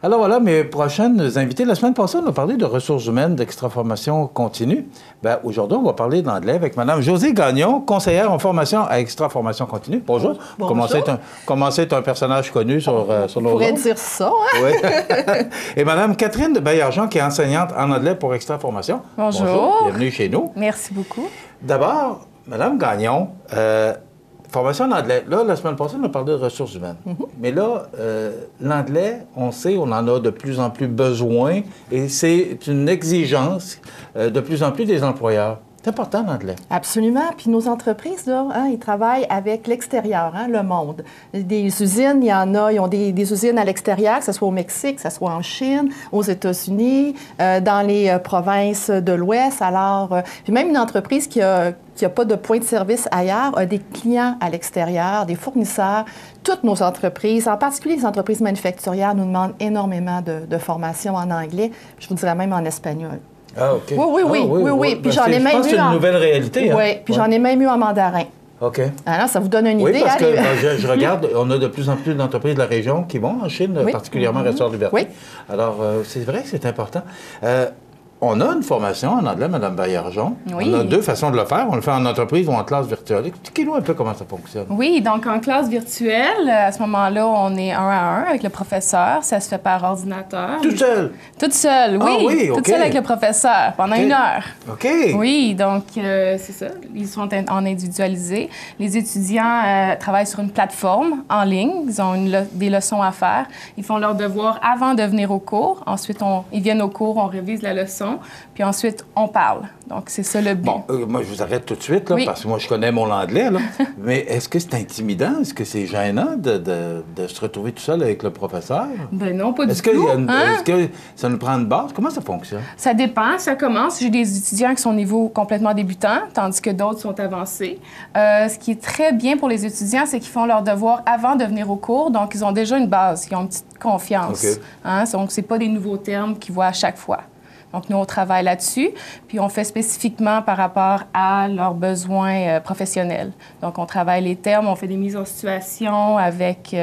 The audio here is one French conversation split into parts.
Alors voilà, mes prochaines invités. La semaine passée, on a parlé de ressources humaines, d'extra-formation continue. Bien, aujourd'hui, on va parler d'anglais avec Mme Josée Gagnon, conseillère en formation à extra-formation continue. Bonjour. Bonjour. Commencez être un personnage connu sur nos On pourrait dire ça, hein? Oui. Et Mme Catherine de Baillargeon, qui est enseignante en anglais pour extra-formation. Bonjour. Bienvenue chez nous. Merci beaucoup. D'abord, Mme Gagnon, formation en anglais. Là, la semaine passée, on a parlé de ressources humaines. Mais là, l'anglais, on sait, on en a de plus en plus besoin et c'est une exigence de plus en plus des employeurs. C'est important, l'anglais. Absolument. Puis nos entreprises, là, ils travaillent avec l'extérieur, le monde. Des usines, il y en a, ils ont des usines à l'extérieur, que ce soit au Mexique, que ce soit en Chine, aux États-Unis, dans les provinces de l'Ouest. Alors, puis même une entreprise qui a pas de point de service ailleurs, a des clients à l'extérieur, des fournisseurs. Toutes nos entreprises, en particulier les entreprises manufacturières, nous demandent énormément de formation en anglais, je vous dirais même en espagnol. Ah, OK. Oui. Puis j'en ai même eu. Je pense que c'est une nouvelle réalité. Oui, puis j'en ai même eu en mandarin. OK. Alors, ça vous donne une idée. Oui, parce que je regarde, on a de plus en plus d'entreprises de la région qui vont en Chine, particulièrement Restaurant Liberté. Oui. Alors, c'est vrai que c'est important. On a une formation en anglais, Mme Baillargeon. Oui. On a deux façons de le faire. On le fait en entreprise ou en classe virtuelle. Expliquez-nous un peu comment ça fonctionne. Oui, donc en classe virtuelle, à ce moment-là, on est 1 à 1 avec le professeur. Ça se fait par ordinateur. Toute seule? Toute seule, oui. Ah, oui, OK. Toute seule avec le professeur pendant 1 heure. OK. Oui, donc c'est ça. Ils sont en individualisé. Les étudiants travaillent sur une plateforme en ligne. Ils ont des leçons à faire. Ils font leurs devoirs avant de venir au cours. Ensuite, ils viennent au cours, on révise la leçon. Puis ensuite, on parle. Donc, c'est ça le but. Bon, moi, je vous arrête tout de suite, là, parce que moi, je connais mon anglais. Là. Mais est-ce que c'est intimidant? Est-ce que c'est gênant de se retrouver tout seul avec le professeur? Ben non, pas du tout. Est-ce que ça nous prend une base? Comment ça fonctionne? Ça dépend. Ça commence. J'ai des étudiants qui sont au niveau complètement débutant, tandis que d'autres sont avancés. Ce qui est très bien pour les étudiants, c'est qu'ils font leurs devoirs avant de venir au cours. Donc, ils ont déjà une base. Ils ont une petite confiance. Okay. Donc, ce n'est pas des nouveaux termes qu'ils voient à chaque fois. Donc, nous, on travaille là-dessus, puis on fait spécifiquement par rapport à leurs besoins professionnels. Donc, on travaille les termes, on fait des mises en situation avec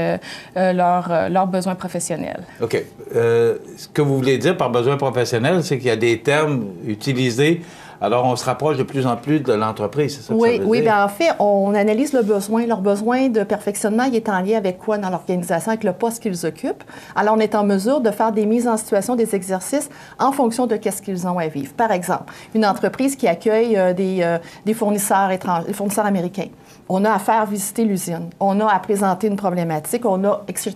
leurs besoins professionnels. OK. Ce que vous voulez dire par besoin professionnel, c'est qu'il y a des termes utilisés. Alors, on se rapproche de plus en plus de l'entreprise, c'est ça que ça veut dire? Oui, bien en fait, on analyse le besoin. Leur besoin de perfectionnement, il est en lien avec quoi dans l'organisation, avec le poste qu'ils occupent. Alors, on est en mesure de faire des mises en situation, des exercices en fonction de ce qu'ils ont à vivre. Par exemple, une entreprise qui accueille des fournisseurs étrangers, des fournisseurs américains. On a à faire visiter l'usine. On a à présenter une problématique, etc.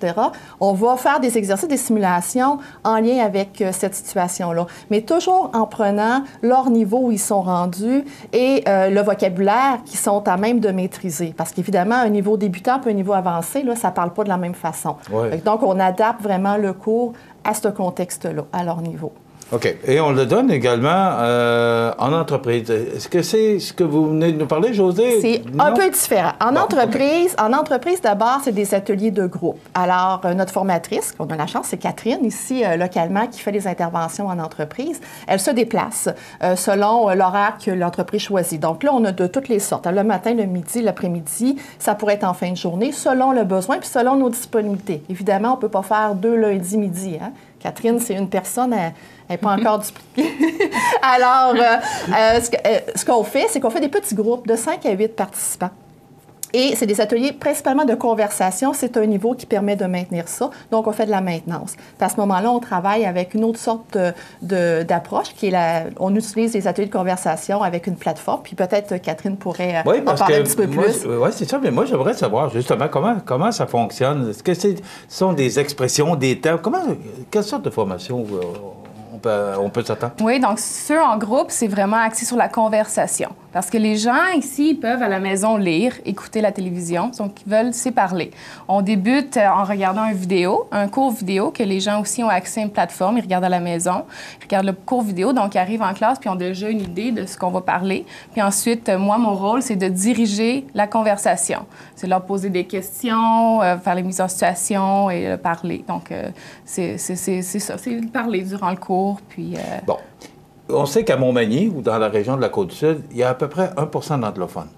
On va faire des exercices, des simulations en lien avec cette situation-là. Mais toujours en prenant leur niveau où ils sont rendus et le vocabulaire qu'ils sont à même de maîtriser. Parce qu'évidemment, un niveau débutant puis un niveau avancé, là, ça ne parle pas de la même façon. Ouais. Donc, on adapte vraiment le cours à ce contexte-là, à leur niveau. OK. Et on le donne également en entreprise. Est-ce que c'est ce que vous venez de nous parler, Josée? C'est un peu différent. En entreprise, d'abord, c'est des ateliers de groupe. Alors, notre formatrice, on a la chance, c'est Catherine, ici, localement, qui fait les interventions en entreprise. Elle se déplace selon l'horaire que l'entreprise choisit. Donc là, on a de toutes les sortes. Le matin, le midi, l'après-midi, ça pourrait être en fin de journée, selon le besoin puis selon nos disponibilités. Évidemment, on ne peut pas faire 2 lundis midi, hein? Catherine, c'est une personne, elle n'est pas encore dupliquée. Alors, ce qu'on fait, c'est qu'on fait des petits groupes de 5 à 8 participants. Et c'est des ateliers principalement de conversation. C'est un niveau qui permet de maintenir ça. Donc, on fait de la maintenance. Puis à ce moment-là, on travaille avec une autre sorte d'approche qui est on utilise les ateliers de conversation avec une plateforme. Puis peut-être Catherine pourrait en parler un petit peu plus. Oui, c'est ça. Mais moi, j'aimerais savoir justement comment ça fonctionne. Est-ce que ce sont des expressions, des termes? Quelle sorte de formation on peut s'attendre? Oui, donc ceux en groupe, c'est vraiment axé sur la conversation. Parce que les gens ici, ils peuvent à la maison lire, écouter la télévision, donc ils veulent s'y parler. On débute en regardant un cours vidéo, que les gens aussi ont accès à une plateforme, ils regardent à la maison, ils regardent le cours vidéo, donc ils arrivent en classe puis ont déjà une idée de ce qu'on va parler. Puis ensuite, moi, mon rôle, c'est de diriger la conversation. C'est leur poser des questions, faire les mises en situation et parler. Donc, c'est ça, c'est parler durant le cours, puis... Bon. On sait qu'à Montmagny, ou dans la région de la Côte-Sud, il y a à peu près 1 d'anglophones.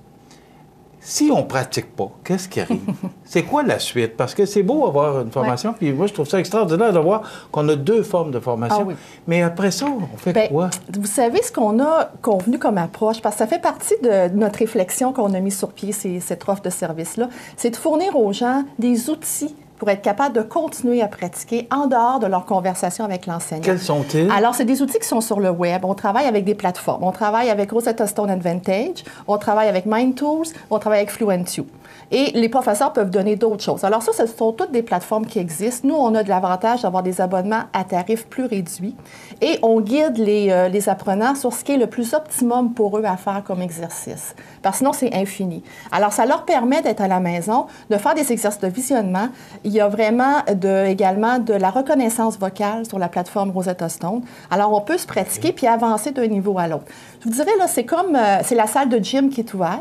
Si on ne pratique pas, qu'est-ce qui arrive? C'est quoi la suite? Parce que c'est beau avoir une formation, puis moi, je trouve ça extraordinaire de voir qu'on a 2 formes de formation. Ah oui. Mais après ça, on fait quoi? Vous savez ce qu'on a convenu comme approche, parce que ça fait partie de notre réflexion qu'on a mis sur pied, cette offre de service-là, c'est de fournir aux gens des outils pour être capable de continuer à pratiquer en dehors de leur conversation avec l'enseignant. Quels sont-ils? Alors, c'est des outils qui sont sur le web. On travaille avec des plateformes. On travaille avec Rosetta Stone Advantage, on travaille avec MindTools, on travaille avec FluentU. Et les professeurs peuvent donner d'autres choses. Alors ça, ce sont toutes des plateformes qui existent. Nous, on a de l'avantage d'avoir des abonnements à tarifs plus réduits et on guide les apprenants sur ce qui est le plus optimum pour eux à faire comme exercice. Parce que sinon, c'est infini. Alors, ça leur permet d'être à la maison, de faire des exercices de visionnement. Il y a vraiment également de la reconnaissance vocale sur la plateforme Rosetta Stone. Alors, on peut se pratiquer puis avancer d'un niveau à l'autre. Je vous dirais, là, c'est comme, c'est la salle de gym qui est ouverte.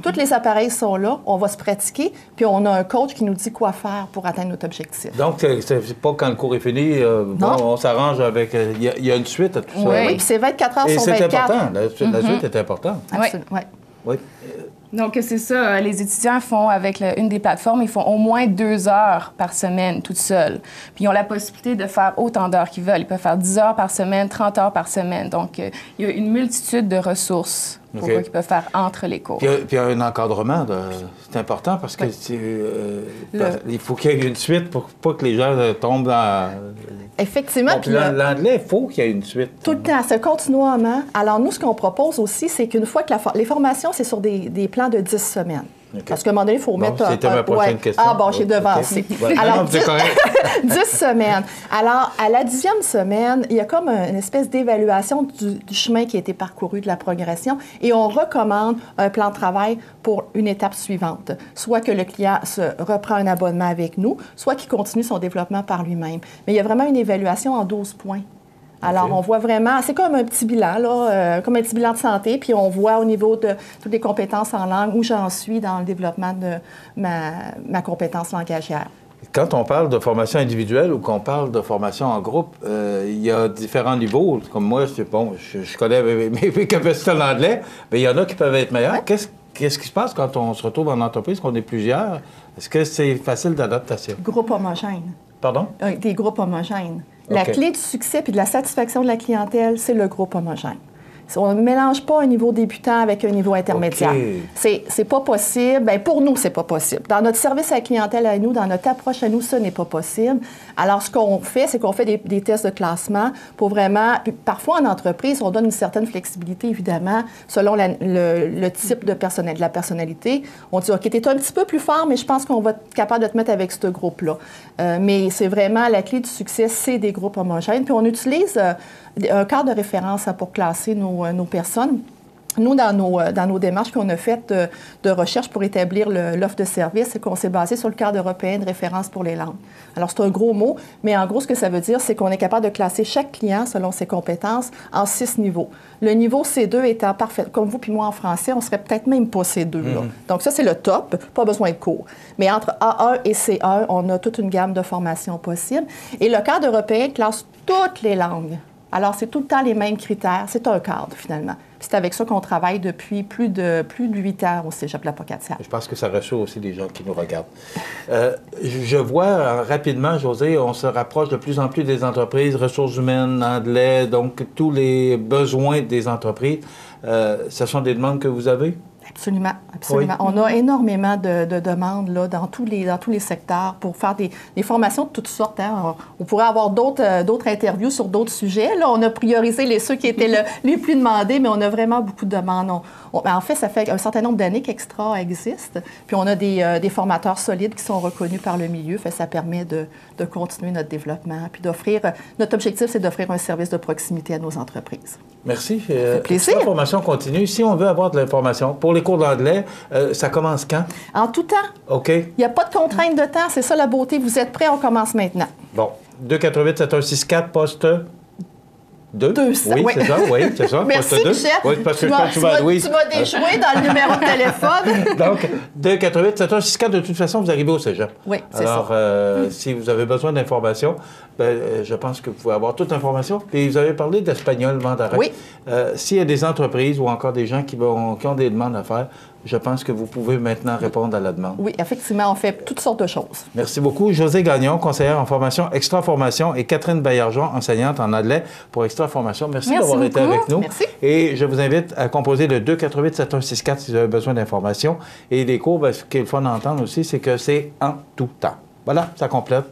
Tous les appareils sont là, on va se pratiquer, puis on a un coach qui nous dit quoi faire pour atteindre notre objectif. Donc, c'est pas quand le cours est fini, bon, on s'arrange avec... Il y a une suite à tout ça. Oui, puis c'est 24 heures sur 24. Et c'est important, la suite est importante. Absolument, oui. Oui. Donc, c'est ça. Les étudiants font, avec une des plateformes, ils font au moins 2 heures par semaine, toutes seules. Puis, ils ont la possibilité de faire autant d'heures qu'ils veulent. Ils peuvent faire 10 heures par semaine, 30 heures par semaine. Donc, il y a une multitude de ressources pour eux qu'ils peuvent faire entre les cours. Puis, il y a un encadrement, c'est important parce que il faut qu'il y ait une suite pour pas que les gens tombent dans... Effectivement. Puis l'anglais, il faut qu'il y ait une suite. Tout le temps, ce continuellement. Alors, nous, ce qu'on propose aussi, c'est qu'une fois que les formations, c'est sur des plans de 10 semaines. Okay. Parce qu'à un moment donné, il faut mettre... C'était ma prochaine question. Ah, bon, j'ai devancé. Okay. Alors, 10 semaines. Alors, à la 10e semaine, il y a comme une espèce d'évaluation du chemin qui a été parcouru, de la progression, et on recommande un plan de travail pour une étape suivante. Soit que le client reprend un abonnement avec nous, soit qu'il continue son développement par lui-même. Mais il y a vraiment une évaluation en 12 points. Alors, on voit vraiment, c'est comme un petit bilan, là, comme un petit bilan de santé, puis on voit au niveau de toutes les compétences en langue où j'en suis dans le développement de ma compétence langagière. Quand on parle de formation individuelle ou qu'on parle de formation en groupe, il y a différents niveaux. Comme moi, je connais mes capacités en anglais, mais il y en a qui peuvent être meilleurs. Ouais. Qu'est-ce qui se passe quand on se retrouve en entreprise, qu'on est plusieurs? Est-ce que c'est facile d'adaptation? Groupe homogène. Pardon? Des groupes homogènes. La clé du succès et de la satisfaction de la clientèle, c'est le groupe homogène. On ne mélange pas un niveau débutant avec un niveau intermédiaire. Okay. C'est pas possible. Bien, pour nous, c'est pas possible. Dans notre service à la clientèle à nous, dans notre approche à nous, ce n'est pas possible. Alors, ce qu'on fait, c'est qu'on fait des tests de classement pour vraiment... Puis, parfois, en entreprise, on donne une certaine flexibilité, évidemment, selon le type de la personnalité. On dit, OK, tu es un petit peu plus fort, mais je pense qu'on va être capable de te mettre avec ce groupe-là. Mais c'est vraiment la clé du succès, c'est des groupes homogènes. Puis, on utilise un cadre de référence pour classer nos personnes. Nous, dans nos démarches qu'on a faites de recherche pour établir l'offre de service, c'est qu'on s'est basé sur le cadre européen de référence pour les langues. Alors, c'est un gros mot, mais en gros, ce que ça veut dire, c'est qu'on est capable de classer chaque client selon ses compétences en 6 niveaux. Le niveau C2 étant parfait, comme vous puis moi en français, on serait peut-être même pas C2. Là. Donc, ça, c'est le top, pas besoin de cours. Mais entre A1 et C1, on a toute une gamme de formations possibles. Et le cadre européen classe toutes les langues. Alors, c'est tout le temps les mêmes critères. C'est un cadre, finalement. C'est avec ça qu'on travaille depuis plus de 8 ans au Cégep La Pocatière. Je pense que ça rassure aussi les gens qui nous regardent. Je vois rapidement, Josée, on se rapproche de plus en plus des entreprises, ressources humaines, anglais, donc tous les besoins des entreprises. Ce sont des demandes que vous avez? Absolument, absolument. Oui. On a énormément de demandes là, dans tous les secteurs pour faire des formations de toutes sortes. Hein. On pourrait avoir d'autres interviews sur d'autres sujets. Là, on a priorisé ceux qui étaient les plus demandés, mais on a vraiment beaucoup de demandes. En fait, ça fait un certain nombre d'années qu'Extra existe. Puis on a des formateurs solides qui sont reconnus par le milieu. Ça permet de continuer notre développement. Puis notre objectif, c'est d'offrir un service de proximité à nos entreprises. Merci. Ça fait plaisir. La formation continue. Si on veut avoir de l'information, pour les cours d'anglais, ça commence quand? En tout temps. OK. Il n'y a pas de contrainte de temps. C'est ça la beauté. Vous êtes prêts? On commence maintenant. Bon. 248-7164, poste 2. 200. Oui, c'est ça. Oui, c'est ça. Merci, Michel. Oui, parce que tu m'as déjoué dans le numéro de téléphone. Donc, 248-7164, de toute façon, vous arrivez au Cégep. Oui, c'est ça. Alors, si vous avez besoin d'informations, je pense que vous pouvez avoir toute l'information. Et vous avez parlé d'espagnol, mandarin. Oui. S'il y a des entreprises ou encore des gens qui ont des demandes à faire, je pense que vous pouvez maintenant répondre à la demande. Oui, effectivement, on fait toutes sortes de choses. Merci beaucoup. Josée Gagnon, conseillère en formation Extra Formation, et Catherine Baillargeon, enseignante en anglais pour Extra Formation. Merci d'avoir été avec nous. Merci. Et je vous invite à composer le 248-7164 si vous avez besoin d'informations. Et les cours, ce qu'il faut entendre aussi, c'est que c'est en tout temps. Voilà, ça complète.